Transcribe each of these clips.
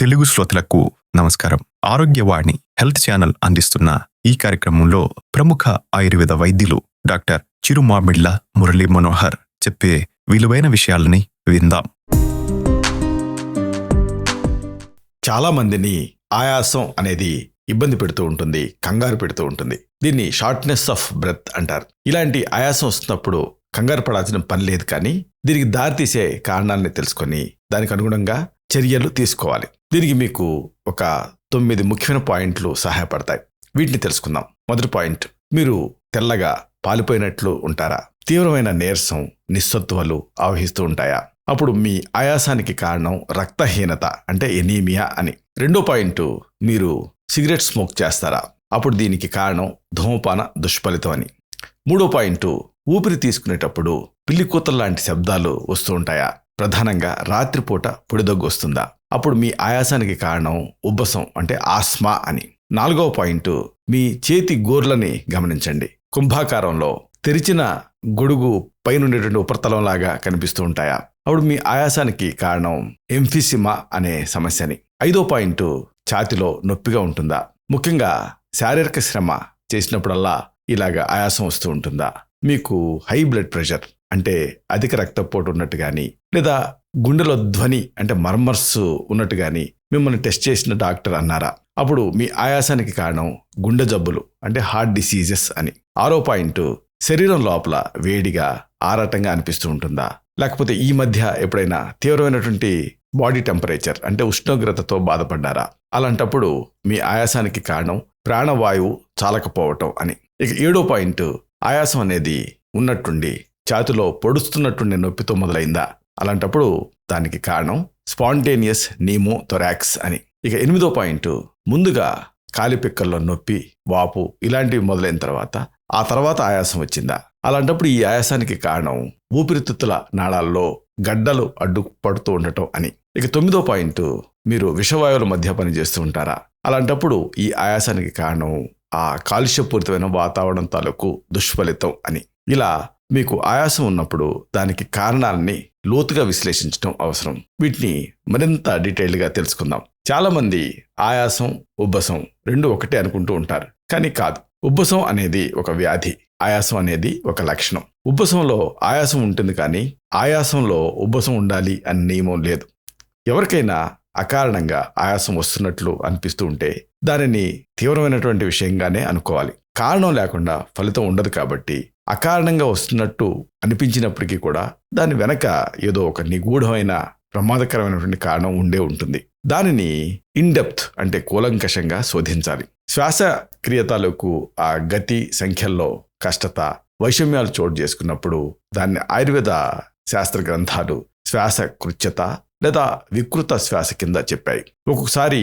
తెలుగు శ్రోతలకు నమస్కారం. Arogyavani health channel అందిస్తున్న ఈ కార్యక్రమంలో ప్రముఖ ఆయుర్వేద వైద్యులు డాక్టర్ చిరుమామిళ్ల మురళీ మనోహర్ చెప్పే విలువైన విషయాలని విందాం. చాలా మందిని ఆయాసం అనేది ఇబ్బంది పెడుతూ ఉంటుంది, కంగారు పెడుతూ ఉంటుంది. దీన్ని షార్ట్నెస్ ఆఫ్ బ్రెత్ అంటారు. ఇలాంటి ఆయాసం వస్తున్నప్పుడు కంగారు పడాల్సిన పని లేదు, కానీ దీనికి దారితీసే కారణాలని తెలుసుకొని దానికి అనుగుణంగా చర్యలు తీసుకోవాలి. దీనికి మీకు ఒక 9 ముఖ్యమైన పాయింట్లు సహాయపడతాయి. వీటిని తెలుసుకుందాం. మొదటి పాయింట్, మీరు తెల్లగా పాలిపోయినట్లు ఉంటారా? తీవ్రమైన నీరసం, నిస్సత్తువలు ఆవహిస్తూ ఉంటాయా? అప్పుడు మీ ఆయాసానికి కారణం రక్తహీనత అంటే ఎనీమియా అని. రెండో పాయింట్, మీరు సిగరెట్ స్మోక్ చేస్తారా? అప్పుడు దీనికి కారణం ధూమపాన దుష్ఫలితం అని. మూడో పాయింట్, ఊపిరి తీసుకునేటప్పుడు పిల్లి కూతల లాంటి శబ్దాలు వస్తూ ఉంటాయా? ప్రధానంగా రాత్రిపూట పొడిదొగ్గు వస్తుందా? అప్పుడు మీ ఆయాసానికి కారణం ఉబ్బసం అంటే ఆస్మా అని. నాలుగవ పాయింట్, మీ చేతి గోర్లని గమనించండి. కుంభాకారంలో తెరిచిన గొడుగు పైనుండేటువంటి ఉపరితలం లాగా కనిపిస్తూ ఉంటాయా? అప్పుడు మీ ఆయాసానికి కారణం ఎంఫిసిమా అనే సమస్యని. ఐదో పాయింట్, ఛాతిలో నొప్పిగా ఉంటుందా? ముఖ్యంగా శారీరక శ్రమ చేసినప్పుడల్లా ఇలాగా ఆయాసం వస్తూ ఉంటుందా? మీకు హై బ్లడ్ ప్రెషర్ అంటే అధిక రక్తపోటు ఉన్నట్టు కానీ, లేదా గుండెలో ధ్వని అంటే మర్మర్స్ ఉన్నట్టు కానీ మిమ్మల్ని టెస్ట్ చేసిన డాక్టర్ అన్నారా? అప్పుడు మీ ఆయాసానికి కారణం గుండె జబ్బులు అంటే హార్ట్ డిసీజెస్ అని. ఆరో పాయింట్, శరీరం లోపల వేడిగా ఆరాటంగా అనిపిస్తూ ఉంటుందా? లేకపోతే ఈ మధ్య ఎప్పుడైనా తీవ్రమైనటువంటి బాడీ టెంపరేచర్ అంటే ఉష్ణోగ్రతతో బాధపడ్డారా? అలాంటప్పుడు మీ ఆయాసానికి కారణం ప్రాణవాయువు చాలకపోవటం అని. ఇక ఏడో పాయింట్, ఆయాసం అనేది ఉన్నట్టుండి ఛాతిలో పొడుస్తున్నట్టుండి నొప్పితో మొదలైందా? అలాంటప్పుడు దానికి కారణం స్పాంటేనియస్ నీమోథొరాక్స్ అని. ఇక ఎనిమిదో పాయింట్, ముందుగా కాలిపిక్కల్లో నొప్పి, వాపు ఇలాంటివి మొదలైన ఆ తర్వాత ఆయాసం వచ్చిందా? అలాంటప్పుడు ఈ ఆయాసానికి కారణం ఊపిరితిత్తుల నాళాల్లో గడ్డలు అడ్డుపడుతూ ఉండటం అని. ఇక తొమ్మిదో పాయింట్, మీరు విషవాయువుల మధ్య పనిచేస్తూ ఉంటారా? అలాంటప్పుడు ఈ ఆయాసానికి కారణం ఆ కాలుష్యపూరితమైన వాతావరణం తాలూకు దుష్ఫలితం అని. ఇలా మీకు ఆయాసం ఉన్నప్పుడు దానికి కారణాలని లోతుగా విశ్లేషించడం అవసరం. వీటిని మరింత డీటెయిల్డ్గా తెలుసుకుందాం. చాలా మంది ఆయాసం, ఉబ్బసం రెండు ఒకటే అనుకుంటూ ఉంటారు, కానీ కాదు. ఉబ్బసం అనేది ఒక వ్యాధి, ఆయాసం అనేది ఒక లక్షణం. ఉబ్బసంలో ఆయాసం ఉంటుంది, కానీ ఆయాసంలో ఉబ్బసం ఉండాలి అనే నియమం లేదు. ఎవరికైనా అకారణంగా ఆయాసం వస్తున్నట్లు అనిపిస్తూ ఉంటే దానిని తీవ్రమైనటువంటి విషయంగానే అనుకోవాలి. కారణం లేకుండా ఫలితం ఉండదు, కాబట్టి అకారణంగా వస్తున్నట్టు అనిపించినప్పటికీ కూడా దాని వెనక ఏదో ఒక నిగూఢమైన ప్రమాదకరమైనటువంటి కారణం ఉండే ఉంటుంది. దానిని ఇన్డెప్త్ అంటే కూలంకషంగా శోధించాలి. శ్వాసక్రియ తాలూకు ఆ గతి సంఖ్యల్లో కష్టత, వైషమ్యాలు చోటు చేసుకున్నప్పుడు దాన్ని ఆయుర్వేద శాస్త్ర గ్రంథాలు శ్వాస కృత్యత లేదా వికృత శ్వాస కింద చెప్పాయి. ఒక్కొక్కసారి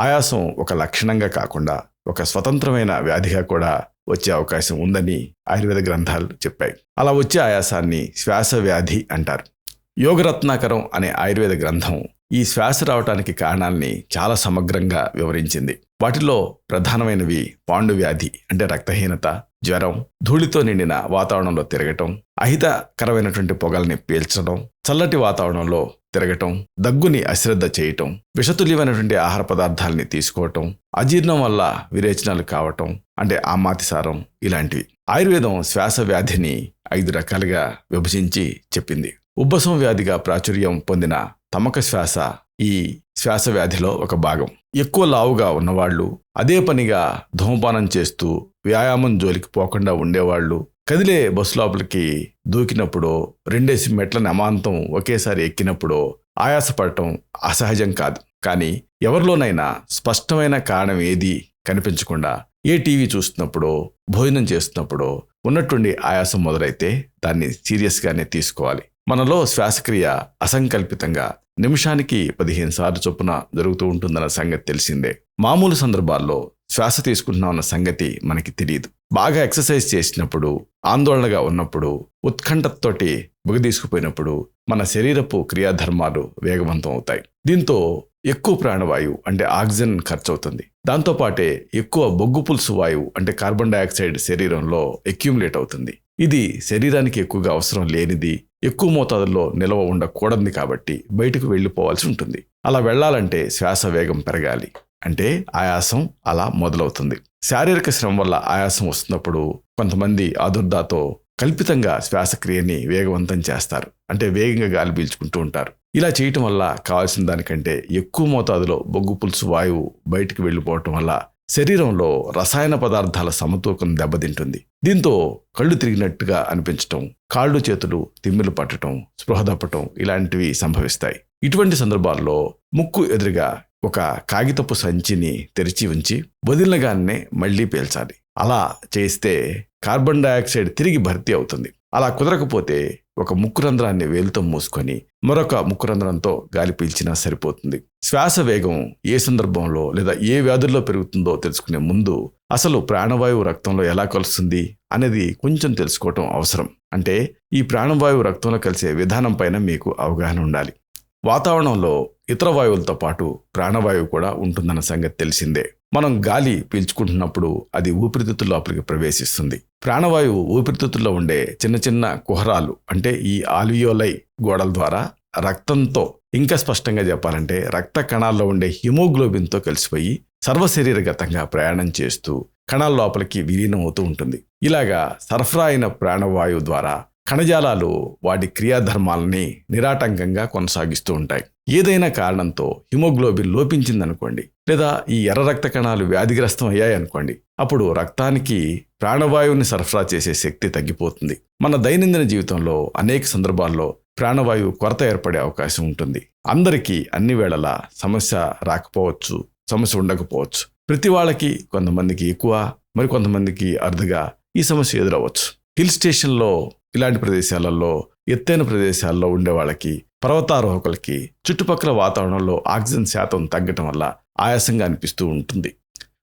ఆయాసం ఒక లక్షణంగా కాకుండా ఒక స్వతంత్రమైన వ్యాధిగా కూడా వచ్చే అవకాశం ఉందని ఆయుర్వేద గ్రంథాలు చెప్పాయి. అలా వచ్చే ఆయాసాన్ని శ్వాస వ్యాధి అంటారు. యోగరత్నాకరం అనే ఆయుర్వేద గ్రంథం ఈ శ్వాస రావటానికి కారణాలని చాలా సమగ్రంగా వివరించింది. వాటిలో ప్రధానమైనవి పాండు వ్యాధి అంటే రక్తహీనత, జ్వరం, ధూళితో నిండిన వాతావరణంలో తిరగటం, అహితకరమైనటువంటి పొగల్ని పీల్చడం, చల్లటి వాతావరణంలో తిరగటం, దగ్గుని అశ్రద్ధ చేయటం, విషతుల్యమైనటువంటి ఆహార పదార్థాలని తీసుకోవటం, అజీర్ణం వల్ల విరేచనాలు కావటం అంటే ఆమాతిసారం ఇలాంటివి. ఆయుర్వేదం శ్వాస వ్యాధిని 5 రకాలుగా విభజించి చెప్పింది. ఉబ్బసం వ్యాధిగా ప్రాచుర్యం పొందిన తమక శ్వాస ఈ శ్వాస వ్యాధిలో ఒక భాగం. ఎక్కువ లావుగా ఉన్నవాళ్లు, అదే పనిగా ధూమపానం చేస్తూ వ్యాయామం జోలికి పోకుండా ఉండేవాళ్లు, కదిలే బస్సు లోపలికి దూకినప్పుడు 2 మెట్లని అమాంతం ఒకేసారి ఎక్కినప్పుడు ఆయాసపడటం అసహజం కాదు. కానీ ఎవరిలోనైనా స్పష్టమైన కారణం ఏది కనిపించకుండా ఏ టీవీ చూస్తున్నప్పుడో, భోజనం చేస్తున్నప్పుడో ఉన్నట్టుండి ఆయాసం మొదలైతే దాన్ని సీరియస్గానే తీసుకోవాలి. మనలో శ్వాసక్రియ అసంకల్పితంగా నిమిషానికి 15 సార్లు చొప్పున జరుగుతూ ఉంటుందన్న సంగతి తెలిసిందే. మామూలు సందర్భాల్లో శ్వాస తీసుకుంటున్నామన్న సంగతి మనకి తెలియదు. బాగా ఎక్సర్సైజ్ చేసినప్పుడు, ఆందోళనగా ఉన్నప్పుడు, ఉత్కంఠతోటి బుగదీసుకుపోయినప్పుడు మన శరీరపు క్రియాధర్మాలు వేగవంతం అవుతాయి. దీంతో ఎక్కువ ప్రాణవాయువు అంటే ఆక్సిజన్ ఖర్చు అవుతుంది. దాంతోపాటే ఎక్కువ బొగ్గు పులుసు వాయువు అంటే కార్బన్ డైఆక్సైడ్ శరీరంలో అక్యూములేట్ అవుతుంది. ఇది శరీరానికి ఎక్కువగా అవసరం లేనిది, ఎక్కువ మోతాదులో నిల్వ ఉండకూడదు కాబట్టి బయటకు వెళ్ళిపోవాల్సి ఉంటుంది. అలా వెళ్ళాలంటే శ్వాస వేగం పెరగాలి, అంటే ఆయాసం అలా మొదలవుతుంది. శారీరక శ్రమ వల్ల ఆయాసం వస్తున్నప్పుడు కొంతమంది ఆదుర్దాతో కల్పితంగా శ్వాసక్రియని వేగవంతం చేస్తారు, అంటే వేగంగా గాలి పీల్చుకుంటూ ఉంటారు. ఇలా చేయటం వల్ల కావాల్సిన దానికంటే ఎక్కువ మోతాదులో బొగ్గు పులుసు వాయువు బయటికి వెళ్ళిపోవటం వల్ల శరీరంలో రసాయన పదార్థాల సమతూకం దెబ్బతింటుంది. దీంతో కళ్ళు తిరిగినట్టుగా అనిపించటం, కాళ్ళు చేతులు తిమ్మిలు పట్టడం, స్పృహ తప్పటం ఇలాంటివి సంభవిస్తాయి. ఇటువంటి సందర్భాల్లో ముక్కు ఎదురుగా ఒక కాగితపు సంచిని తెరిచి ఉంచి వదిలినగానే మళ్లీ పీల్చాలి. అలా చేస్తే కార్బన్ డయాక్సైడ్ తిరిగి భర్తీ అవుతుంది. అలా కుదరకపోతే ఒక ముక్కు రంధ్రాన్ని వేలుతో మూసుకొని మరొక ముక్కు రంధ్రంతో గాలి పీల్చినా సరిపోతుంది. శ్వాస వేగం ఏ సందర్భంలో లేదా ఏ వ్యాధుల్లో పెరుగుతుందో తెలుసుకునే ముందు అసలు ప్రాణవాయువు రక్తంలో ఎలా కలుస్తుంది అనేది కొంచెం తెలుసుకోవటం అవసరం. అంటే ఈ ప్రాణవాయువు రక్తంలో కలిసే విధానం పైన మీకు అవగాహన ఉండాలి. వాతావరణంలో ఇతర వాయువులతో పాటు ప్రాణవాయువు కూడా ఉంటుందన్న సంగతి తెలిసిందే. మనం గాలి పీల్చుకుంటున్నప్పుడు అది ఊపిరితిత్తుల లోపలికి ప్రవేశిస్తుంది. ప్రాణవాయువు ఊపిరితిత్తుల్లో ఉండే చిన్న చిన్న కుహరాలు, అంటే ఈ ఆల్వియోలై గోడల ద్వారా రక్తంతో, ఇంకా స్పష్టంగా చెప్పాలంటే రక్త కణాల్లో ఉండే హిమోగ్లోబిన్తో కలిసిపోయి సర్వశరీరగతంగా ప్రయాణం చేస్తూ కణాల లోపలికి విలీనం అవుతూ ఉంటుంది. ఇలాగా సరఫరా అయిన ప్రాణవాయువు ద్వారా కణజాలాలు వాటి క్రియాధర్మాలని నిరాటంకంగా కొనసాగిస్తూ ఉంటాయి. ఏదైనా కారణంతో హిమోగ్లోబిన్ లోపించిందనుకోండి, లేదా ఈ ఎర్ర రక్త కణాలు వ్యాధిగ్రస్తం అయ్యాయనుకోండి, అప్పుడు రక్తానికి ప్రాణవాయువుని సరఫరా చేసే శక్తి తగ్గిపోతుంది. మన దైనందిన జీవితంలో అనేక సందర్భాల్లో ప్రాణవాయువు కొరత ఏర్పడే అవకాశం ఉంటుంది. అందరికీ అన్ని వేళలా సమస్య రాకపోవచ్చు, సమస్య ఉండకపోవచ్చు. ప్రతి వాళ్ళకి కొంతమందికి ఎక్కువ, మరి కొంతమందికి అరుదుగా ఈ సమస్య ఎదురవ్వచ్చు. హిల్ స్టేషన్లో ఇలాంటి ప్రదేశాలలో, ఎత్తైన ప్రదేశాల్లో ఉండే వాళ్ళకి, పర్వతారోహకులకి చుట్టుపక్కల వాతావరణంలో ఆక్సిజన్ శాతం తగ్గటం వల్ల ఆయాసంగా అనిపిస్తూ ఉంటుంది.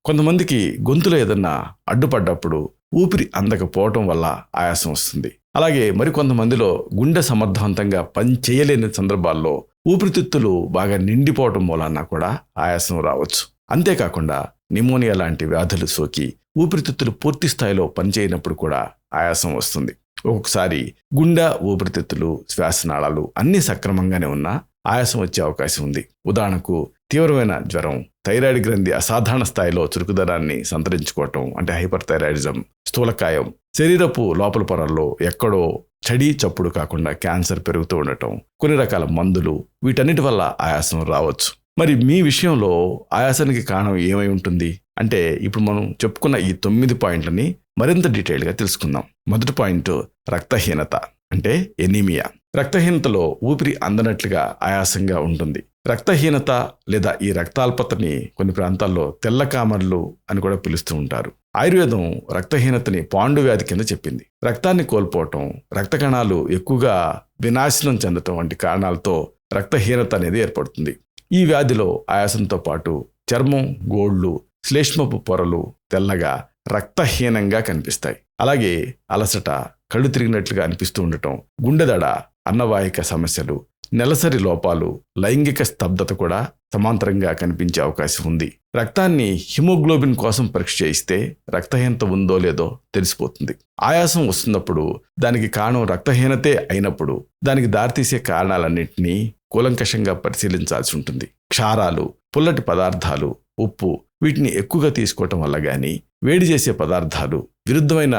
కొంతమందికి గొంతులో ఏదన్నా అడ్డుపడ్డప్పుడు ఊపిరి అందకపోవటం వల్ల ఆయాసం వస్తుంది. అలాగే మరికొంతమందిలో గుండె సమర్థవంతంగా పని చేయలేని సందర్భాల్లో ఊపిరితిత్తులు బాగా నిండిపోవటం మూలాన కూడా ఆయాసం రావచ్చు. అంతేకాకుండా నిమోనియా లాంటి వ్యాధులు సోకి ఊపిరితిత్తులు పూర్తి స్థాయిలో పనిచేయనప్పుడు కూడా ఆయాసం వస్తుంది. ఒక్కొక్కసారి గుండె, ఊపిరితిత్తులు, శ్వాసనాళాలు అన్నీ సక్రమంగానే ఉన్నా ఆయాసం వచ్చే అవకాశం ఉంది. ఉదాహరణకు తీవ్రమైన జ్వరం, థైరాయిడ్ గ్రంథి అసాధారణ స్థాయిలో చురుకుదనాన్ని సంతరించుకోవటం, అంటే హైపర్ థైరాయిడిజం, స్థూలకాయం, శరీరపు లోపల పొరల్లో ఎక్కడో చడి చప్పుడు కాకుండా క్యాన్సర్ పెరుగుతూ ఉండటం, కొన్ని రకాల మందులు, వీటన్నిటి వల్ల ఆయాసం రావచ్చు. మరి మీ విషయంలో ఆయాసానికి కారణం ఏమై ఉంటుంది అంటే ఇప్పుడు మనం చెప్పుకున్న ఈ 9 పాయింట్లని మరింత డీటెయిల్గా తెలుసుకుందాం. మొదటి పాయింట్ రక్తహీనత, అంటే ఎనీమియా. రక్తహీనతలో ఊపిరి అందనట్లుగా ఆయాసంగా ఉంటుంది. రక్తహీనత లేదా ఈ రక్తాల్పతని కొన్ని ప్రాంతాల్లో తెల్ల కామర్లు అని కూడా పిలుస్తూ ఉంటారు. ఆయుర్వేదం రక్తహీనతని పాండు వ్యాధి కింద చెప్పింది. రక్తాన్ని కోల్పోవటం, రక్త కణాలు ఎక్కువగా వినాశనం చెందటం వంటి కారణాలతో రక్తహీనత అనేది ఏర్పడుతుంది. ఈ వ్యాధిలో ఆయాసంతో పాటు చర్మం, గోళ్లు, శ్లేష్మపు పొరలు తెల్లగా రక్తహీనంగా కనిపిస్తాయి. అలాగే అలసట, కళ్ళు తిరిగినట్లుగా అనిపిస్తూ ఉండటం, గుండెదడ, అన్నవాహిక సమస్యలు, నెలసరి లోపాలు, లైంగిక స్తబ్దత కూడా సమాంతరంగా కనిపించే అవకాశం ఉంది. రక్తాన్ని హిమోగ్లోబిన్ కోసం పరీక్ష చేయిస్తే రక్తహీనత ఉందో లేదో తెలిసిపోతుంది. ఆయాసం వస్తున్నప్పుడు దానికి కారణం రక్తహీనతే అయినప్పుడు దానికి దారితీసే కారణాలన్నింటినీ కూలంకషంగా పరిశీలించాల్సి ఉంటుంది. క్షారాలు, పుల్లటి పదార్థాలు, ఉప్పు వీటిని ఎక్కువగా తీసుకోవటం వల్ల కానీ, వేడి చేసే పదార్థాలు, విరుద్ధమైన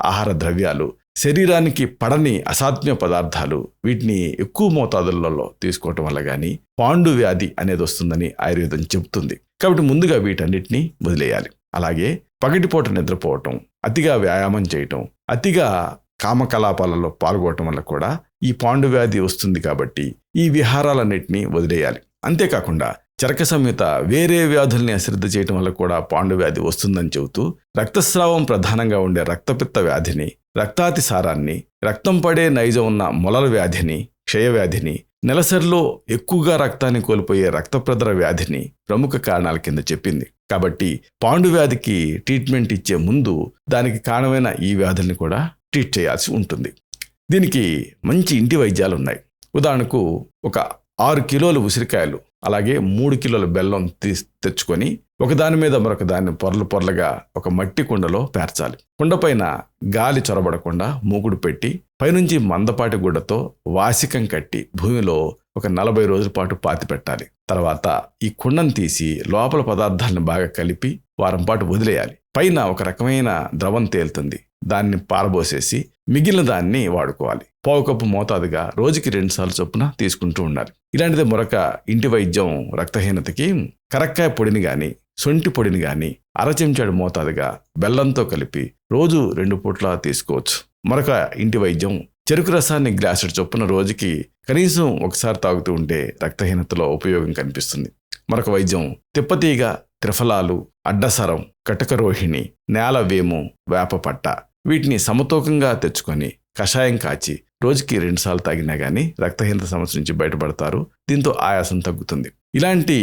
ఆహార ద్రవ్యాలు, శరీరానికి పడని అసాధ్య పదార్థాలు వీటిని ఎక్కువ మోతాదులలో తీసుకోవటం వల్ల కానీ పాండు వ్యాధి అనేది వస్తుందని ఆయుర్వేదం చెబుతుంది. కాబట్టి ముందుగా వీటన్నిటిని వదిలేయాలి. అలాగే పగటిపూట నిద్రపోవటం, అతిగా వ్యాయామం చేయటం, అతిగా కామకలాపాలలో పాల్గొనటం వల్ల కూడా ఈ పాండు వ్యాధి వస్తుంది. కాబట్టి ఈ విహారాలన్నింటినీ వదిలేయాలి. అంతేకాకుండా చరక సంహిత వేరే వ్యాధుల్ని అశ్రద్ధ చేయటం వల్ల కూడా పాండు వ్యాధి వస్తుందని చెబుతూ రక్తస్రావం ప్రధానంగా ఉండే రక్తపిత్త వ్యాధిని, రక్తాతిసారాన్ని, రక్తం పడే నైజం ఉన్న మొలల వ్యాధిని, క్షయవ్యాధిని, నెలసరిలో ఎక్కువగా రక్తాన్ని కోల్పోయే రక్తప్రదర వ్యాధిని ప్రముఖ కారణాల కింద చెప్పింది. కాబట్టి పాండు వ్యాధికి ట్రీట్మెంట్ ఇచ్చే ముందు దానికి కారణమైన ఈ వ్యాధుల్ని కూడా ట్రీట్ చేయాల్సి ఉంటుంది. దీనికి మంచి ఇంటి వైద్యాలు ఉన్నాయి. ఉదాహరణకు ఒక 6 కిలోలు ఉసిరికాయలు, అలాగే 3 కిలోల బెల్లం తెచ్చుకొని ఒకదాని మీద మరొక దాన్ని పొరలు పొరలుగా ఒక మట్టి కుండలో పేర్చాలి. కుండపైన గాలి చొరబడకుండా మూకుడు పెట్టి పైనుంచి మందపాటి గుడ్డతో వాసికం కట్టి భూమిలో ఒక 40 రోజుల పాటు పాతి పెట్టాలి. తర్వాత ఈ కుండను తీసి లోపల పదార్థాలను బాగా కలిపి వారం పాటు వదిలేయాలి. పైన ఒక రకమైన ద్రవం తేలుతుంది. దాన్ని పారబోసేసి మిగిలిన దాన్ని వాడుకోవాలి. పావు కప్పు మోతాదుగా రోజుకి 2 సార్లు చొప్పున తీసుకుంటూ ఉండాలి. ఇలాంటిదే మరొక ఇంటి వైద్యం రక్తహీనతకి కరక్కాయ పొడిని గాని సొంటి పొడిని గాని అరచెంచాడు మోతాదుగా బెల్లంతో కలిపి రోజు 2 పూట్ల తీసుకోవచ్చు. మరొక ఇంటి వైద్యం చెరుకు రసాన్ని గ్లాసుడు చొప్పున రోజుకి కనీసం ఒకసారి తాగుతూ ఉంటే రక్తహీనతలో ఉపయోగం కనిపిస్తుంది. మరొక వైద్యం తిప్పతీగ, త్రిఫలాలు, అడ్డసరం, కటకరోహిణి, నేలవేము, వేపపట్ట వీటిని సమతూకంగా తెచ్చుకొని కషాయం కాచి రోజుకి 2 సార్లు తాగినా గానీ రక్తహీనత సమస్య నుంచి బయటపడతారు. దీంతో ఆయాసం తగ్గుతుంది. ఇలాంటి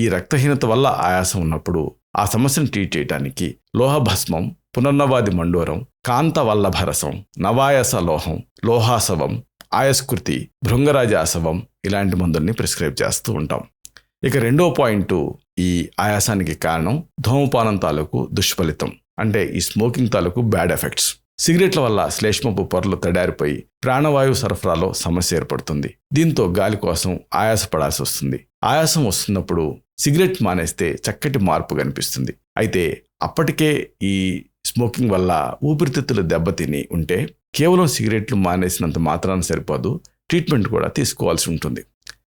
ఈ రక్తహీనత వల్ల ఆయాసం ఉన్నప్పుడు ఆ సమస్యను ట్రీట్ చేయడానికి లోహభస్మం, పునర్నవాది మండోరం, కాంతవల్లభరసం, నవాయస లోహం, లోహాసవం, ఆయస్కృతి, భృంగరాజాసవం ఇలాంటి మందుల్ని ప్రిస్క్రైబ్ చేస్తూ ఉంటాం. ఇక రెండో పాయింట్, ఈ ఆయాసానికి కారణం ధూమపానం తాలూకు దుష్ఫలితం, అంటే ఈ స్మోకింగ్ తాలూకు బ్యాడ్ ఎఫెక్ట్స్. సిగరెట్ల వల్ల శ్లేష్మపు పొరలు తడారిపోయి ప్రాణవాయువు సరఫరాలో సమస్య ఏర్పడుతుంది. దీంతో గాలి కోసం ఆయాసపడాల్సి వస్తుంది. ఆయాసం వస్తున్నప్పుడు సిగరెట్ మానేస్తే చక్కటి మార్పు కనిపిస్తుంది. అయితే అప్పటికే ఈ స్మోకింగ్ వల్ల ఊపిరితిత్తులు దెబ్బతిని ఉంటే కేవలం సిగరెట్లు మానేసినంత మాత్రాన సరిపోదు, ట్రీట్మెంట్ కూడా తీసుకోవాల్సి ఉంటుంది.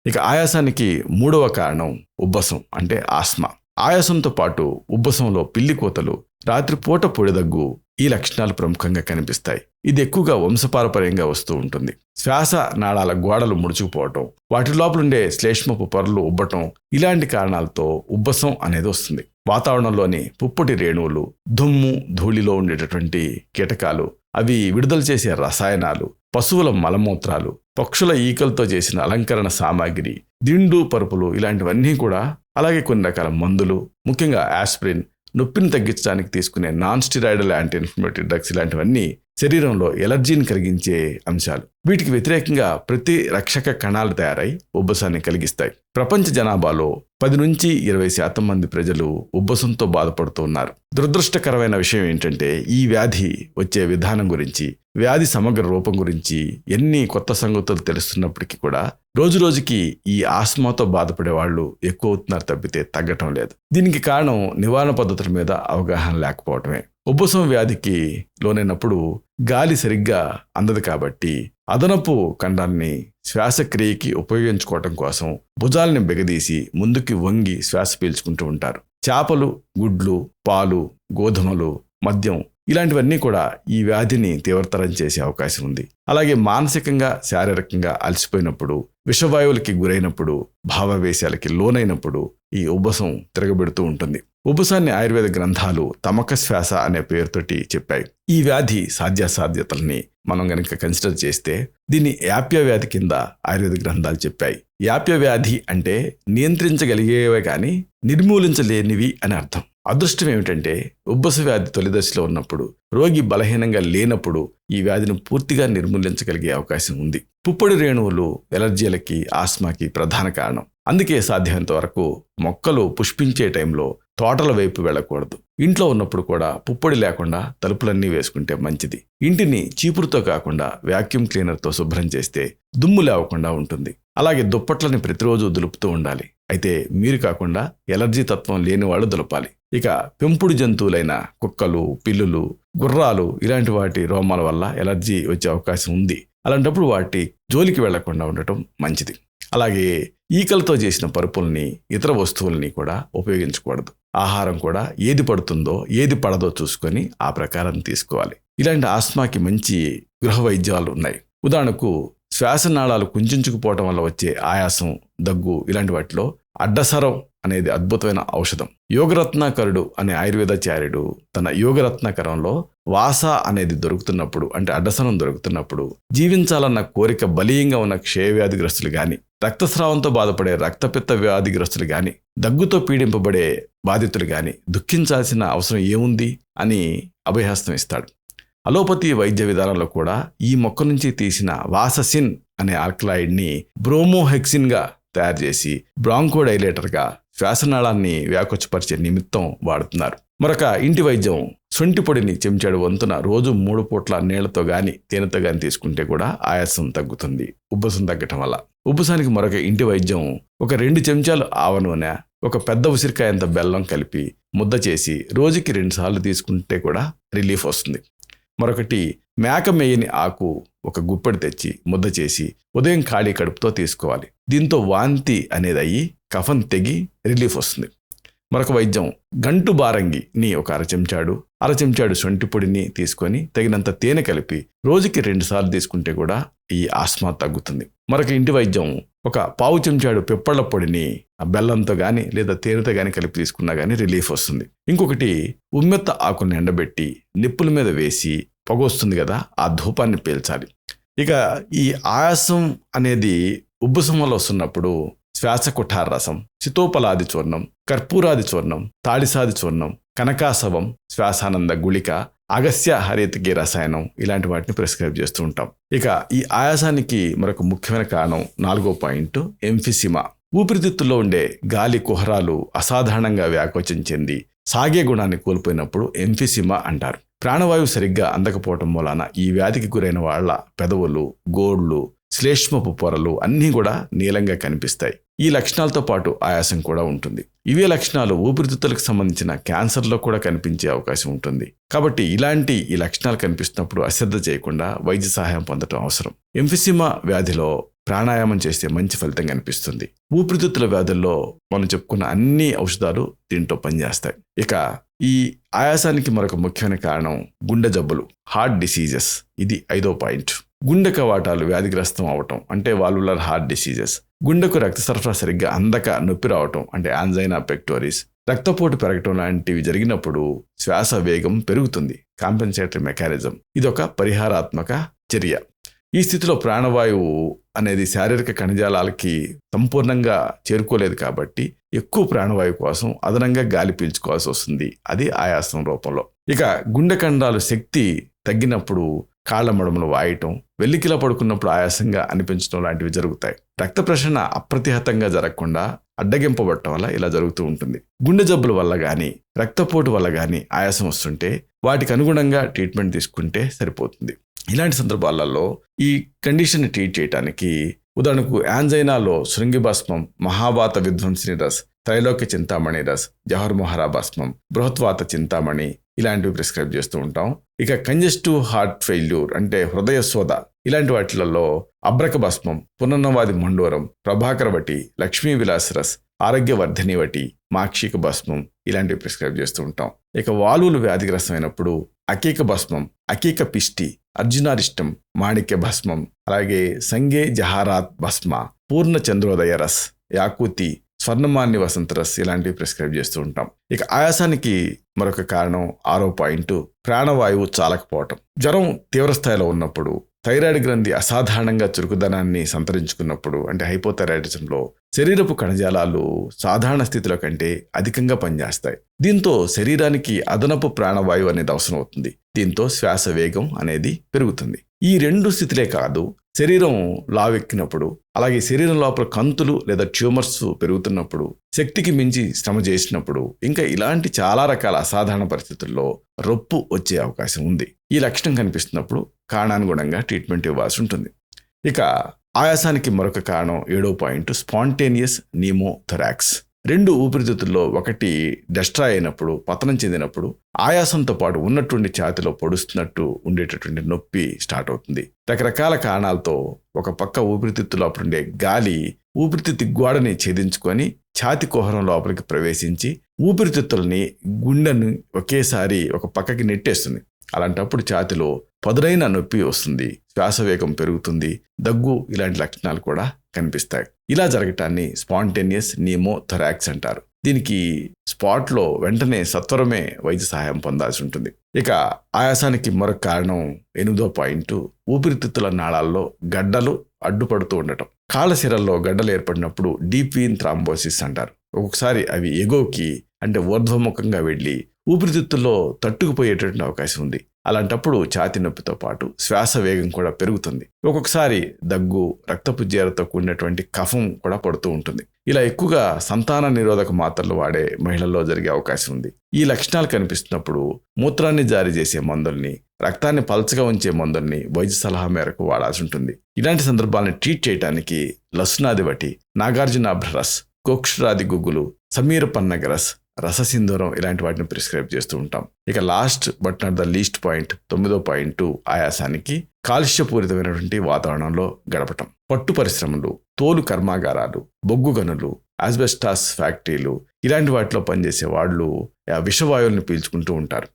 ఇక ఆయాసానికి మూడవ కారణం ఉబ్బసం, అంటే ఆస్మా. ఆయాసంతో పాటు ఉబ్బసంలో పిల్లి కోతలు, రాత్రిపూట పొడిదగ్గు ఈ లక్షణాలు ప్రముఖంగా కనిపిస్తాయి. ఇది ఎక్కువగా వంశపారపర్యంగా వస్తూ ఉంటుంది. శ్వాస నాళాల గోడలు ముడుచుకుపోవటం, వాటి లోపలుండే శ్లేష్మపు పొరలు ఉబ్బటం ఇలాంటి కారణాలతో ఉబ్బసం అనేది వస్తుంది. వాతావరణంలోని పుప్పొడి రేణువులు, దుమ్ము, ధూళిలో ఉండేటటువంటి కీటకాలు, అవి విడుదల చేసే రసాయనాలు, పశువుల మలమూత్రాలు, పక్షుల ఈకలతో చేసిన అలంకరణ సామాగ్రి, దిండు పరుపులు ఇలాంటివన్నీ కూడా, అలాగే కొన్ని రకాల మందులు, ముఖ్యంగా ఆస్పిరిన్, నొప్పిని తగ్గించడానికి తీసుకునే non steroidal anti inflammatory drugs ఇలాంటివన్నీ శరీరంలో ఎలర్జీని కలిగించే అంశాలు. వీటికి వ్యతిరేకంగా ప్రతి రక్షక కణాలు తయారై ఉబ్బసాన్ని కలిగిస్తాయి. ప్రపంచ జనాభాలో 10 నుంచి 20% మంది ప్రజలు ఉబ్బసంతో బాధపడుతూ ఉన్నారు. దురదృష్టకరమైన విషయం ఏంటంటే ఈ వ్యాధి వచ్చే విధానం గురించి, వ్యాధి సమగ్ర రూపం గురించి ఎన్ని కొత్త సంగతులు తెలుస్తున్నప్పటికీ కూడా రోజురోజుకి ఈ ఆస్మాతో బాధపడే వాళ్ళు ఎక్కువ అవుతున్నారు తప్పితే తగ్గటం లేదు. దీనికి కారణం నివారణ పద్ధతుల మీద అవగాహన లేకపోవటమే. ఉబ్బసం వ్యాధికి లోనైనప్పుడు గాలి సరిగ్గా అందదు కాబట్టి అదనపు ఖండాన్ని శ్వాసక్రియకి ఉపయోగించుకోవటం కోసం భుజాలని బిగదీసి ముందుకి వంగి శ్వాస పీల్చుకుంటూ ఉంటారు. చేపలు, గుడ్లు, పాలు, గోధుమలు, మద్యం ఇలాంటివన్నీ కూడా ఈ వ్యాధిని తీవ్రతరం చేసే అవకాశం ఉంది. అలాగే మానసికంగా, శారీరకంగా అలసిపోయినప్పుడు, విషవాయువులకి గురైనప్పుడు, భావావేశాలకి లోనైనప్పుడు ఈ ఉబ్బసం తిరగబెడుతూ ఉంటుంది. ఉబ్బసాన్ని ఆయుర్వేద గ్రంథాలు తమక శ్వాస అనే పేరుతోటి చెప్పాయి. ఈ వ్యాధి సాధ్యాసాధ్యతల్ని మనం గనక కన్సిడర్ చేస్తే దీన్ని యాప్య వ్యాధి కింద ఆయుర్వేద గ్రంథాలు చెప్పాయి. యాప్య వ్యాధి అంటే నియంత్రించగలిగేవే కానీ నిర్మూలించలేనివి అని అర్థం. అదృష్టం ఏమిటంటే ఉబ్బస వ్యాధి తొలి దశలో ఉన్నప్పుడు, రోగి బలహీనంగా లేనప్పుడు ఈ వ్యాధిని పూర్తిగా నిర్మూలించగలిగే అవకాశం ఉంది. పుప్పొడి రేణువులు ఎలర్జీలకి, ఆస్మాకి ప్రధాన కారణం. అందుకే సాధ్యమైనంత వరకు మొక్కలు పుష్పించే టైంలో తోటల వైపు వెళ్ళకూడదు. ఇంట్లో ఉన్నప్పుడు కూడా పుప్పొడి లేకుండా తలుపులన్నీ వేసుకుంటే మంచిది. ఇంటిని చీపురుతో కాకుండా వ్యాక్యూమ్ క్లీనర్తో శుభ్రం చేస్తే దుమ్ము లేవకుండా ఉంటుంది. అలాగే దుప్పట్లని ప్రతిరోజు దులుపుతూ ఉండాలి. అయితే మీరు కాకుండా ఎలర్జీ తత్వం లేని వాళ్ళు దులపాలి. ఇక పెంపుడు జంతువులైన కుక్కలు, పిల్లులు, గుర్రాలు ఇలాంటి వాటి రోమాల వల్ల ఎలర్జీ వచ్చే అవకాశం ఉంది. అలాంటప్పుడు వాటి జోలికి వెళ్లకుండా ఉండటం మంచిది. అలాగే ఈకలతో చేసిన పరుపుల్ని, ఇతర వస్తువుల్ని కూడా ఉపయోగించకూడదు. ఆహారం కూడా ఏది పడుతుందో ఏది పడదో చూసుకొని ఆ ప్రకారం తీసుకోవాలి. ఇలాంటి ఆస్మాకి మంచి గృహ వైద్యాలు ఉన్నాయి. ఉదాహరణకు శ్వాసనాళాలు కుంచుకుపోవటం వల్ల వచ్చే ఆయాసం, దగ్గు ఇలాంటి వాటిలో అడ్డసరం అనేది అద్భుతమైన ఔషధం. యోగరత్నాకరుడు అనే ఆయుర్వేదాచార్యుడు తన యోగరత్నాకరంలో వాస అనేది దొరుకుతున్నప్పుడు, అంటే అడ్డసరం దొరుకుతున్నప్పుడు, జీవించాలన్న కోరిక బలీయంగా ఉన్న క్షయవ్యాధిగ్రస్తులు గాని, రక్తస్రావంతో బాధపడే రక్తపిత్త వ్యాధిగ్రస్తులు గాని, దగ్గుతో పీడింపబడే బాధితులు గాని దుఃఖించాల్సిన అవసరం ఏముంది అని అభయహస్తం ఇస్తాడు. అలోపతి వైద్య విధానంలో కూడా ఈ మొక్క నుంచి తీసిన వాససిన్ అనే ఆల్కలాయిడ్ని బ్రోమోహెక్సిన్గా తయారు చేసి బ్రాంకోడైలేటర్గా శ్వాసనాళాన్ని వ్యాకొచ్చపరిచే నిమిత్తం వాడుతున్నారు. మరొక ఇంటి వైద్యం, శొంఠి పొడిని చెంచాడు వంతున రోజు 3 పూట్ల నీళ్లతో గాని తేనెతో గాని తీసుకుంటే కూడా ఆయాసం తగ్గుతుంది, ఉబ్బసం తగ్గటం వల్ల. ఉబ్బసానికి మరొక ఇంటి వైద్యం, ఒక 2 చెంచాలు ఆవ నూనె, ఒక పెద్ద ఉసిరికాయంత బెల్లం కలిపి ముద్ద చేసి రోజుకి 2 సార్లు తీసుకుంటే కూడా రిలీఫ్ వస్తుంది. మరొకటి, మేక మేయని ఆకు ఒక గుప్పెడు తెచ్చి ముద్ద చేసి ఉదయం ఖాళీ కడుపుతో తీసుకోవాలి. దీంతో వాంతి అనేది అయ్యి కఫం తెగి రిలీఫ్ వస్తుంది. మరొక వైద్యం, గంటు బారంగిని ఒక అర చెంచాడు శొంఠి పొడిని తీసుకొని తగినంత తేనె కలిపి రోజుకి 2 సార్లు తీసుకుంటే కూడా ఈ ఆస్మా తగ్గుతుంది. మరొక ఇంటి వైద్యం, ఒక పావు చెంచాడు పిప్పళ్ళ పొడిని బెల్లంతో గాని లేదా తేనెతో గాని కలిపి తీసుకున్నా గానీ రిలీఫ్ వస్తుంది. ఇంకొకటి, ఉమ్మెత్త ఆకుని ఎండబెట్టి నిప్పుల మీద వేసి పొగ వస్తుంది కదా, ఆ ధూపాన్ని పీల్చాలి. ఇక ఈ ఆయాసం అనేది ఉబ్బసం వల్ల వస్తున్నప్పుడు శ్వాసకుఠార రసం, సితోపలాది చూర్ణం, కర్పూరాది చూర్ణం, తాడిసాది చూర్ణం, కనకాసవం, శ్వాసానంద గుళిక, అగస్య హరితకి రసాయనం ఇలాంటి వాటిని ప్రిస్క్రైబ్ చేస్తూ ఉంటాం. ఇక ఈ ఆయాసానికి మరొక ముఖ్యమైన కారణం 4వ పాయింట్, ఎంఫిసిమా. ఊపిరితిత్తుల్లో ఉండే గాలి కుహరాలు అసాధారణంగా వ్యాకోచం చెంది సాగే గుణాన్ని కోల్పోయినప్పుడు ఎంఫిసిమా అంటారు. ప్రాణవాయువు సరిగ్గా అందకపోవటం మూలాన ఈ వ్యాధికి గురైన వాళ్ళ పెదవులు, గోళ్లు, శ్లేష్మపు పొరలు అన్నీ కూడా నీలంగా కనిపిస్తాయి. ఈ లక్షణాలతో పాటు ఆయాసం కూడా ఉంటుంది. ఇవే లక్షణాలు ఊపిరితిత్తులకు సంబంధించిన క్యాన్సర్లో కూడా కనిపించే అవకాశం ఉంటుంది. కాబట్టి ఈ లక్షణాలు కనిపిస్తున్నప్పుడు అశ్రద్ధ చేయకుండా వైద్య సహాయం పొందడం అవసరం. ఎంఫిసిమా వ్యాధిలో ప్రాణాయామం చేస్తే మంచి ఫలితం కనిపిస్తుంది. ఊపిరితిత్తుల వ్యాధుల్లో మనం చెప్పుకున్న అన్ని ఔషధాలు దీంట్లో పనిచేస్తాయి. ఇక ఈ ఆయాసానికి మరొక ముఖ్యమైన కారణం గుండె జబ్బులు, హార్ట్ డిసీజెస్. ఇది 5వ పాయింట్. గుండె కవాటాలు వ్యాధిగ్రస్తం అవటం అంటే వాల్వులర్ హార్ట్ డిసీజెస్. గుండెకు రక్త సరఫరా సరిగ్గా అందక నొప్పి రావటం అంటే యాంజైనా పెక్టోరిస్. రక్తపోటు పెరగటం లాంటివి జరిగినప్పుడు శ్వాస వేగం పెరుగుతుంది, కాంపెన్సేటరీ మెకానిజం. ఇదొక పరిహారాత్మక చర్య. ఈ స్థితిలో ప్రాణవాయువు అనేది శారీరక కణజాలాలకి సంపూర్ణంగా చేరుకోలేదు కాబట్టి ఎక్కువ ప్రాణవాయువు కోసం అదనంగా గాలి పీల్చుకోవాల్సి వస్తుంది. అది ఆయాసం రూపంలో. ఇక గుండె కండాలు శక్తి తగ్గినప్పుడు కాళ్ల మడమలు వాయటం, వెల్లికిలా పడుకున్నప్పుడు ఆయాసంగా అనిపించడం లాంటివి జరుగుతాయి. రక్త ప్రసరణ అప్రతిహతంగా జరగకుండా అడ్డగింపబడటం వల్ల ఇలా జరుగుతూ ఉంటుంది. గుండె జబ్బుల వల్ల కానీ రక్తపోటు వల్ల కానీ ఆయాసం వస్తుంటే వాటికి అనుగుణంగా ట్రీట్మెంట్ తీసుకుంటే సరిపోతుంది. ఇలాంటి సందర్భాలలో ఈ కండిషన్ని ట్రీట్ చేయడానికి ఉదాహరణకు యాంజైనాలో శృంగి భస్మం, మహావాత విధ్వంసిని రస్, త్రైలోక్య చింతామణి రస్, జహర్మోహరా భస్మం, బృహత్వాత చింతామణి ఇలాంటివి ప్రిస్క్రైబ్ చేస్తూ ఉంటాం. ఇక కంజెస్టివ్ హార్ట్ ఫెయిల్యూర్ అంటే హృదయ శోధ ఇలాంటి వాటిలలో అబ్రక భస్మం, పునర్నవాది మండోరం, ప్రభాకరవటి, లక్ష్మీ విలాస్ రస్, ఆరోగ్యవర్ధని వటి, మాక్షిక భస్మం ఇలాంటివి ప్రిస్క్రైబ్ చేస్తూ ఉంటాం. ఇక వాల్వులు వ్యాధిగ్రస్తమైనప్పుడు అకీక భస్మం, అకీక పిష్టి, అర్జునారిష్టం, మాణిక్య భస్మం, అలాగే సంగే జహారాత్ భస్మ, పూర్ణ చంద్రోదయ రస్, యాకూతి, స్వర్ణమాన్య వసంత రస్ ఇలాంటివి ప్రిస్క్రైబ్ చేస్తూ ఉంటాం. ఇక ఆయాసానికి మరొక కారణం 6వ పాయింట్, ప్రాణవాయువు చాలకపోవటం. జ్వరం తీవ్రస్థాయిలో ఉన్నప్పుడు, థైరాయిడ్ గ్రంథి అసాధారణంగా చురుకుదనాన్ని సంతరించుకున్నప్పుడు అంటే హైపోథైరాయిడిజంలో శరీరపు కణజాలాలు సాధారణ స్థితిలో కంటే అధికంగా పనిచేస్తాయి. దీంతో శరీరానికి అదనపు ప్రాణవాయువు అనేది అవసరం అవుతుంది. దీంతో శ్వాస వేగం అనేది పెరుగుతుంది. ఈ 2 స్థితులే కాదు, శరీరం లావెక్కినప్పుడు, అలాగే శరీరం లోపల కంతులు లేదా ట్యూమర్స్ పెరుగుతున్నప్పుడు, శక్తికి మించి శ్రమ చేసినప్పుడు, ఇంకా ఇలాంటి చాలా రకాల అసాధారణ పరిస్థితుల్లో రొప్పు వచ్చే అవకాశం ఉంది. ఈ లక్షణం కనిపిస్తున్నప్పుడు కారణానుగుణంగా ట్రీట్మెంట్ ఇవ్వాల్సి ఉంటుంది. ఇక ఆయాసానికి మరొక కారణం 7వ పాయింట్, స్పాంటేనియస్ నీమోథొరాక్స్. 2 ఊపిరితిత్తుల్లో ఒకటి డెస్ట్రాయ్ అయినప్పుడు, పతనం చెందినప్పుడు ఆయాసంతో పాటు ఉన్నటువంటి ఛాతిలో పొడుస్తున్నట్టు ఉండేటటువంటి నొప్పి స్టార్ట్ అవుతుంది. రకరకాల కారణాలతో ఒక పక్క ఊపిరితిత్తు లోపల ఉండే గాలి ఊపిరితిత్తు గోడని ఛేదించుకొని ఛాతి కుహరం లోపలికి ప్రవేశించి ఊపిరితిత్తుల్ని, గుండెను ఒకేసారి ఒక పక్కకి నెట్టేస్తుంది. అలాంటప్పుడు ఛాతిలో పదునైన నొప్పి వస్తుంది, శ్వాస వేగం పెరుగుతుంది, దగ్గు ఇలాంటి లక్షణాలు కూడా కనిపిస్తాయి. ఇలా జరగటాన్ని స్పాంటేనియస్ నీమోథొరాక్స్ అంటారు. దీనికి స్పాట్లో వెంటనే సత్వరమే వైద్య సహాయం పొందాల్సి ఉంటుంది. ఇక ఆయాసానికి మరొక కారణం 8వ పాయింట్, ఊపిరితిత్తుల నాళాల్లో గడ్డలు అడ్డుపడుతూ ఉండటం. కాళ్ళ సిరల్లో గడ్డలు ఏర్పడినప్పుడు డీప్ వీన్ థ్రాంబోసిస్ అంటారు. ఒక్కొక్కసారి అవి ఎగోకి అంటే ఊర్ధ్వముఖంగా వెళ్ళి ఊపిరితిత్తుల్లో తట్టుకుపోయేటటువంటి అవకాశం ఉంది. అలాంటప్పుడు ఛాతీ నొప్పితో పాటు శ్వాస వేగం కూడా పెరుగుతుంది. ఒక్కొక్కసారి దగ్గు, రక్తపు జీరతో కూడినటువంటి కఫం కూడా పడుతూ ఉంటుంది. ఇలా ఎక్కువగా సంతాన నిరోధక మాత్రలు వాడే మహిళల్లో జరిగే అవకాశం ఉంది. ఈ లక్షణాలు కనిపిస్తున్నప్పుడు మూత్రాన్ని జారీ చేసే మందుల్ని, రక్తాన్ని పల్చగా ఉంచే మందుల్ని వైద్య సలహా మేరకు వాడాల్సి ఉంటుంది. ఇలాంటి సందర్భాలను ట్రీట్ చేయడానికి లసునాదివటి, నాగార్జునాభ్రరస్, కోక్షరాది గుగ్గులు, సమీరపన్నగరస్, రససింధూరం ఇలాంటి వాటిని ప్రిస్క్రైబ్ చేస్తూ ఉంటాం. ఇక last but not the least point, 9వ పాయింట్, ఆయాసానికి కాలుష్యపూరితమైనటువంటి వాతావరణంలో గడపటం. పట్టు పరిశ్రమలు, తోలు కర్మాగారాలు, బొగ్గు గనులు, ఆస్బెస్టాస్ ఫ్యాక్టరీలు ఇలాంటి వాటిలో పనిచేసే వాళ్ళు విషవాయువుల్ని పీల్చుకుంటూ ఉంటారు.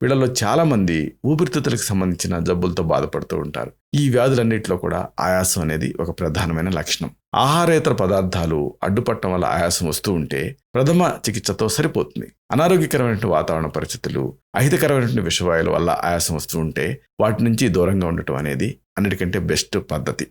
వీళ్ళలో చాలా మంది ఊపిరితిత్తులకు సంబంధించిన జబ్బులతో బాధపడుతూ ఉంటారు. ఈ వ్యాధులన్నింటిలో కూడా ఆయాసం అనేది ఒక ప్రధానమైన లక్షణం. ఆహారేతర పదార్థాలు అడ్డుపట్టడం వల్ల ఆయాసం వస్తూ ఉంటే ప్రథమ చికిత్సతో సరిపోతుంది. అనారోగ్యకరమైన వాతావరణ పరిస్థితులు, అహితకరమైనటువంటి విషవాయువుల వల్ల ఆయాసం వస్తూ ఉంటే వాటి నుంచి దూరంగా ఉండటం అనేది అన్నిటికంటే బెస్ట్ పద్ధతి.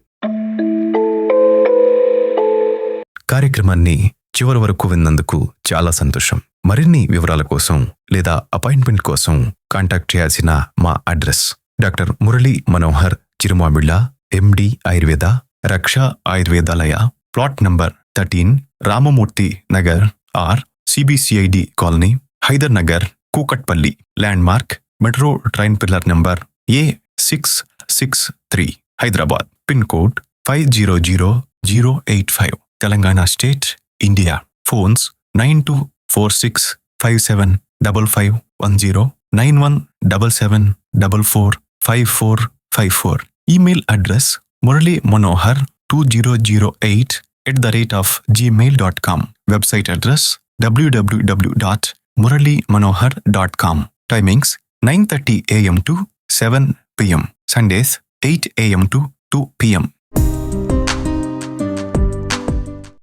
కార్యక్రమాన్ని చివరి వరకు విన్నందుకు చాలా సంతోషం. మరిన్ని వివరాల కోసం లేదా అపాయింట్మెంట్ కోసం కాంటాక్ట్ చేయాల్సిన మా address doctor Murali Manohar Chirumamilla, MD Ayurveda, Raksha Ayurvedalaya, plot number 13, Ramamurthy Nagar R, CBCID colony, Hyder Nagar, Kukatpally. Landmark metro train pillar number A663, Hyderabad. Pin code 500085, Telangana state, India. Phones 9246575510, 9177445454. Email address muralimonohar2008@gmail.com. Website address www.muralimonohar.com. Timings 9:30 AM to 7 PM. Sundays 8 AM to 2 PM.